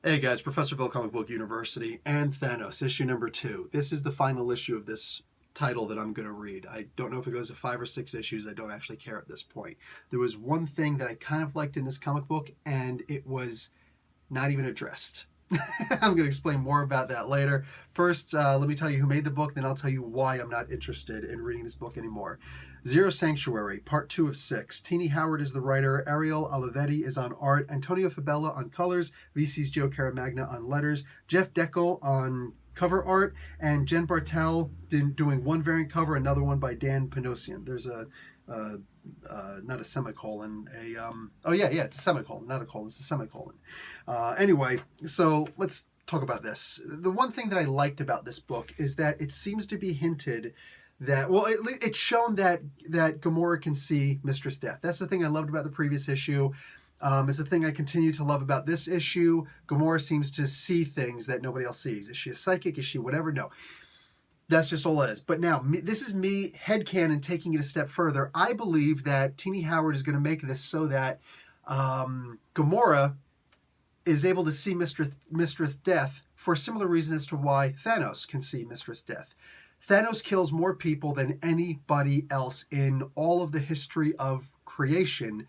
Hey guys, Professor Bill, Comic Book University, and Thanos, issue number 2. This is the final issue of this title that I'm going to read. I don't know if it goes to 5 or 6 issues. I don't actually care at this point. There was one thing that I kind of liked in this comic book, and it was not even addressed. I'm going to explain more about that later. First, let me tell you who made the book, then I'll tell you why I'm not interested in reading this book anymore. Zero Sanctuary, Part 2 of 6. Teeny Howard is the writer, Ariel Olivetti is on art, Antonio Fabella on colors, VC's Joe Caramagna on letters, Jeff Deckel on cover art, and Jen Bartel doing one variant cover, another one by Dan Panosian. There's not a semicolon, it's a semicolon, not a colon, it's a semicolon. Anyway, so let's talk about this. The one thing that I liked about this book is that it seems to be hinted that, well, it's shown that Gamora can see Mistress Death. That's the thing I loved about the previous issue. It's the thing I continue to love about this issue. Gamora seems to see things that nobody else sees. Is she a psychic? Is she whatever? No. That's just all it is. But now, this is me, headcanon, taking it a step further. I believe that Teeny Howard is going to make this so that Gamora is able to see Mistress Death for a similar reason as to why Thanos can see Mistress Death. Thanos kills more people than anybody else in all of the history of creation.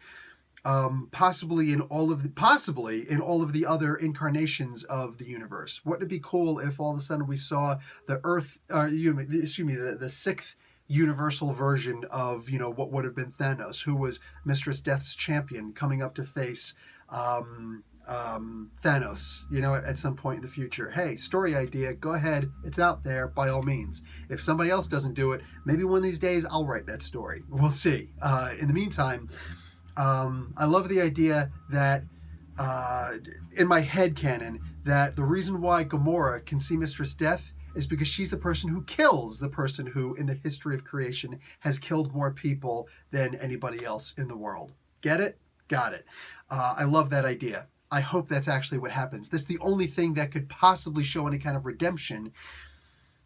Possibly in all of the other incarnations of the universe. Wouldn't it be cool if all of a sudden we saw the Earth, the sixth universal version of what would have been Thanos, who was Mistress Death's champion, coming up to face Thanos, at some point in the future. Hey, story idea, go ahead, it's out there by all means. If somebody else doesn't do it, maybe one of these days I'll write that story. We'll see. In the meantime, I love the idea that, in my head canon, that the reason why Gamora can see Mistress Death is because she's the person who kills the person who, in the history of creation, has killed more people than anybody else in the world. Get it? Got it. I love that idea. I hope that's actually what happens. That's the only thing that could possibly show any kind of redemption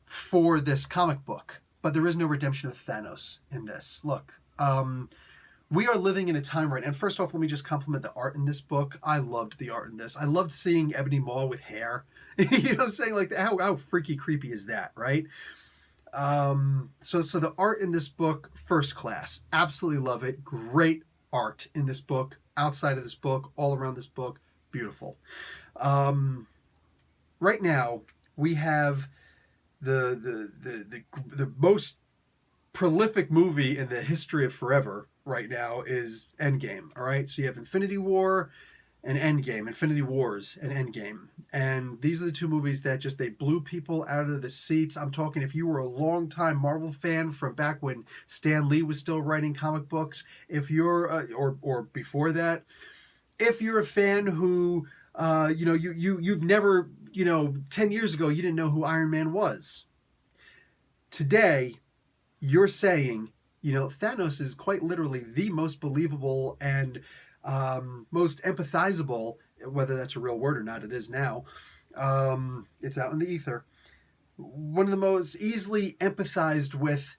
for this comic book. But there is no redemption of Thanos in this. Look, we are living in a time right, and first off, let me just compliment the art in this book. I loved the art in this. I loved seeing Ebony Maw with hair. You know what I'm saying? Like, how freaky creepy is that, right? So the art in this book, first class. Absolutely love it. Great art in this book, outside of this book, all around this book. Beautiful. Right now, we have the most prolific movie in the history of forever right now is Endgame. All right, so you have Infinity War and Endgame, Infinity Wars and Endgame, and these are the two movies that they blew people out of the seats. I'm talking, if you were a longtime Marvel fan from back when Stan Lee was still writing comic books, if you're or before that, if you're a fan who you've never 10 years ago you didn't know who Iron Man was. Today, you're saying, Thanos is quite literally the most believable and most empathizable, whether that's a real word or not, it is now. It's out in the ether. One of the most easily empathized with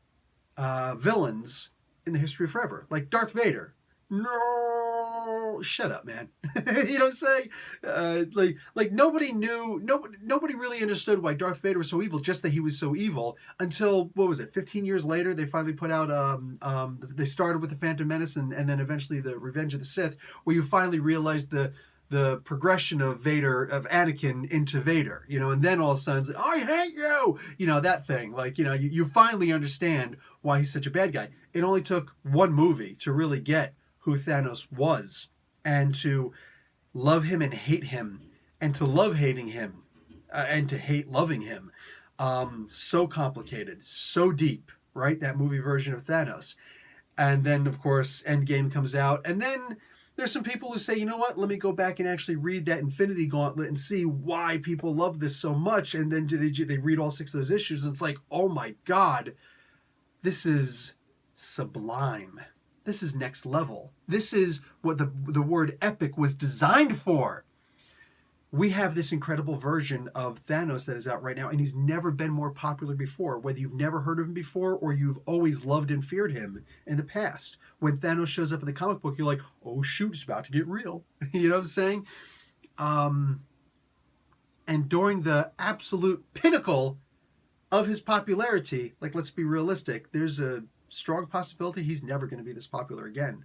villains in the history of forever, like Darth Vader. No, shut up, man. You know what I'm saying? Like nobody knew, nobody really understood why Darth Vader was so evil, just that he was so evil until, 15 years later, they finally put out, they started with the Phantom Menace and then eventually the Revenge of the Sith, where you finally realized the progression of Vader, of Anakin into Vader, and then all of a sudden it's like, I hate you, that thing. You finally understand why he's such a bad guy. It only took one movie to really get who Thanos was, and to love him and hate him, and to love hating him, and to hate loving him. So complicated, so deep, right? That movie version of Thanos. And then, of course, Endgame comes out, and then there's some people who say, you know what, let me go back and actually read that Infinity Gauntlet and see why people love this so much, and then they read all 6 of those issues, and it's like, oh my God, this is sublime. This is next level. This is what the word epic was designed for. We have this incredible version of Thanos that is out right now, and he's never been more popular before. Whether you've never heard of him before or you've always loved and feared him in the past. When Thanos shows up in the comic book, you're like, oh shoot, it's about to get real. You know what I'm saying? And during the absolute pinnacle of his popularity, like, let's be realistic, there's a strong possibility he's never going to be this popular again.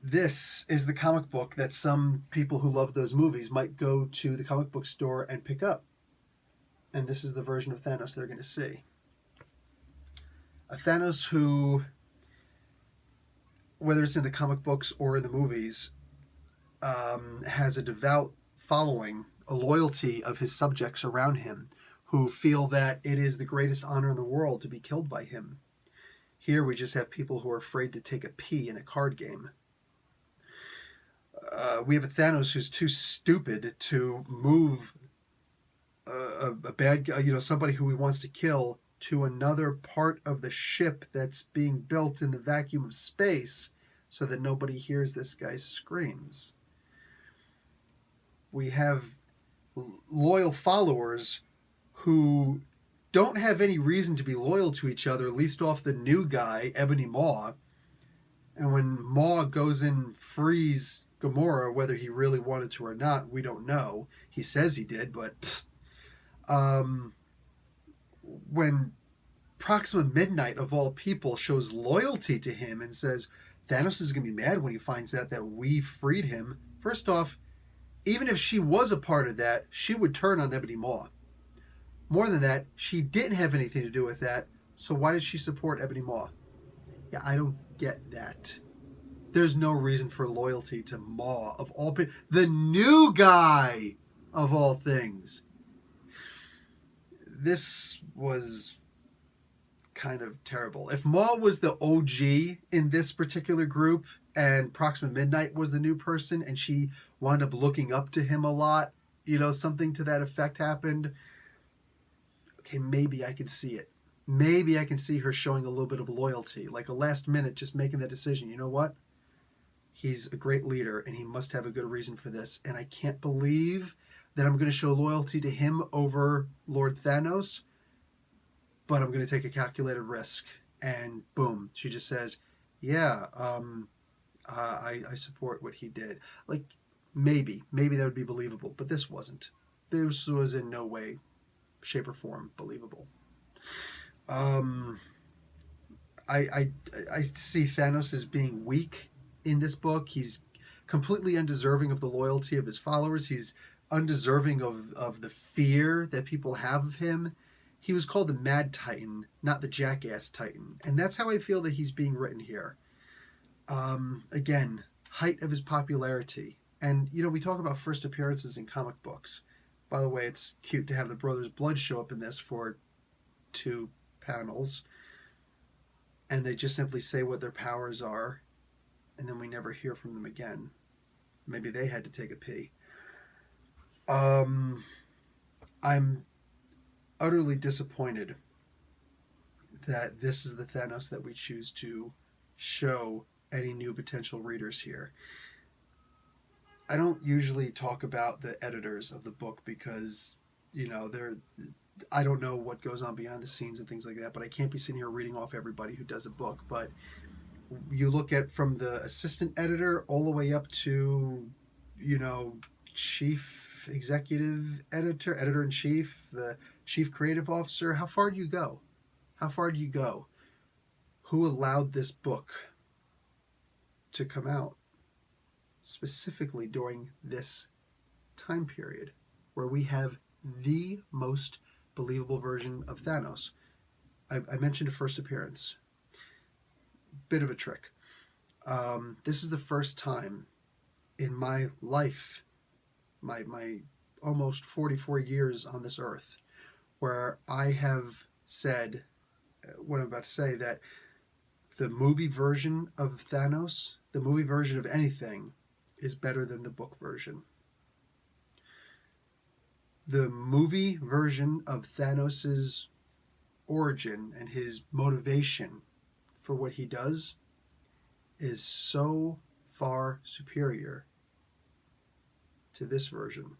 This is the comic book that some people who love those movies might go to the comic book store and pick up. And this is the version of Thanos they're going to see. A Thanos who, whether it's in the comic books or in the movies, has a devout following, a loyalty of his subjects around him who feel that it is the greatest honor in the world to be killed by him. Here we just have people who are afraid to take a pee in a card game. We have a Thanos who's too stupid to move a bad guy, somebody who he wants to kill, to another part of the ship that's being built in the vacuum of space so that nobody hears this guy's screams. We have loyal followers who don't have any reason to be loyal to each other, least off the new guy, Ebony Maw. And when Maw goes and frees Gamora, whether he really wanted to or not, we don't know. He says he did, but when Proxima Midnight, of all people, shows loyalty to him and says Thanos is going to be mad when he finds out that we freed him, first off, even if she was a part of that, she would turn on Ebony Maw. More than that, she didn't have anything to do with that, so why did she support Ebony Maw? Yeah, I don't get that. There's no reason for loyalty to Maw, of all people. The new guy, of all things. This was kind of terrible. If Maw was the OG in this particular group and Proxima Midnight was the new person and she wound up looking up to him a lot, something to that effect happened, okay, maybe I can see it. Maybe I can see her showing a little bit of loyalty, like a last minute just making that decision. You know what? He's a great leader and he must have a good reason for this. And I can't believe that I'm going to show loyalty to him over Lord Thanos, but I'm going to take a calculated risk. And boom, she just says, yeah, I support what he did. Like, maybe that would be believable, but this wasn't. This was in no way, shape, or form believable. I see Thanos as being weak in this book. He's completely undeserving of the loyalty of his followers. He's undeserving of the fear that people have of him. He was called the Mad Titan, not the Jackass Titan. And that's how I feel that he's being written here. Again, height of his popularity. And, we talk about first appearances in comic books. By the way, it's cute to have the Brothers Blood show up in this for 2 panels. And they just simply say what their powers are. And then we never hear from them again. Maybe they had to take a pee. I'm utterly disappointed that this is the Thanos that we choose to show any new potential readers here. I don't usually talk about the editors of the book because, I don't know what goes on behind the scenes and things like that, but I can't be sitting here reading off everybody who does a book. But you look at from the assistant editor all the way up to, chief executive editor, editor-in-chief, the chief creative officer. How far do you go? Who allowed this book to come out specifically during this time period where we have the most believable version of Thanos? I mentioned a first appearance. Bit of a trick. This is the first time in my life, my almost 44 years on this earth, where I have said what I'm about to say, that the movie version of Thanos, the movie version of anything, is better than the book version. The movie version of Thanos' origin and his motivation for what he does is so far superior to this version.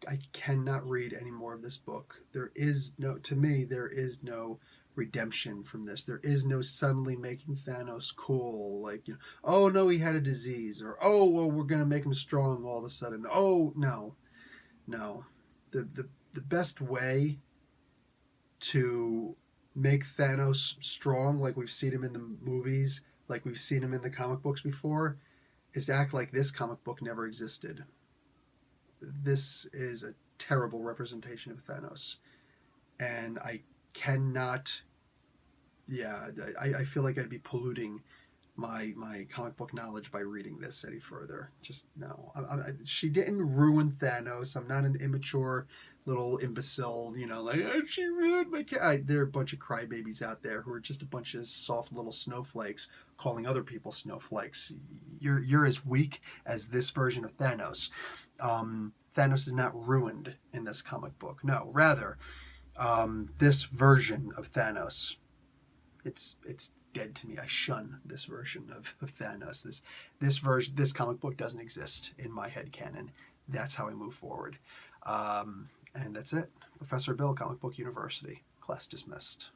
I cannot read any more of this book. To me, there is no redemption from this. There is no suddenly making Thanos cool, like, you know, oh no, he had a disease, or oh well, we're gonna make him strong all of a sudden. Oh no, no, the best way to make Thanos strong, like we've seen him in the movies, like we've seen him in the comic books before, is to act like this comic book never existed. This is a terrible representation of Thanos, and I cannot. Yeah, I feel like I'd be polluting my comic book knowledge by reading this any further. Just no. She didn't ruin Thanos. I'm not an immature little imbecile, you know, like, oh, she ruined my cat. There are a bunch of crybabies out there who are just a bunch of soft little snowflakes calling other people snowflakes. You're as weak as this version of Thanos. Thanos is not ruined in this comic book. No, rather, this version of Thanos, it's dead to me. I shun this version of Thanos. This comic book doesn't exist in my head canon. That's how I move forward. And that's it. Professor Bill, Comic Book University. Class dismissed.